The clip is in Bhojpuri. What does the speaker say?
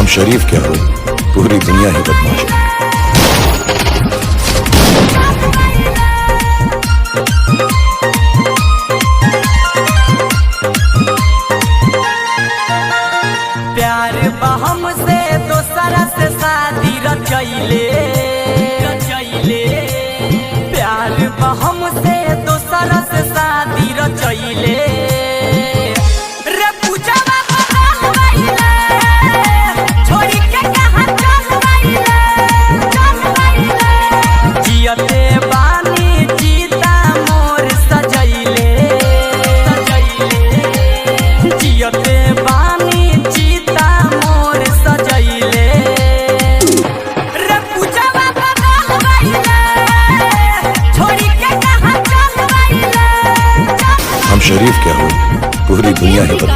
हम शरीफ क्या हो, पूरी दुनिया ही बदमाश है। प्यार बहम से दोसरा से शादी रचैले प्यार बहम से दोसरा से शादी रचैले रे पूजवा बदल गइले छोड़ी के कहां चल गइले जियते बानी जीता मोर सजैले जियते बानी जीता मोर सजैले रे पूजवा बदल गइले छोड़ी के कहां चल गइले हम शरीफ क्या हो, पूरी दुनिया ही बदमाश है।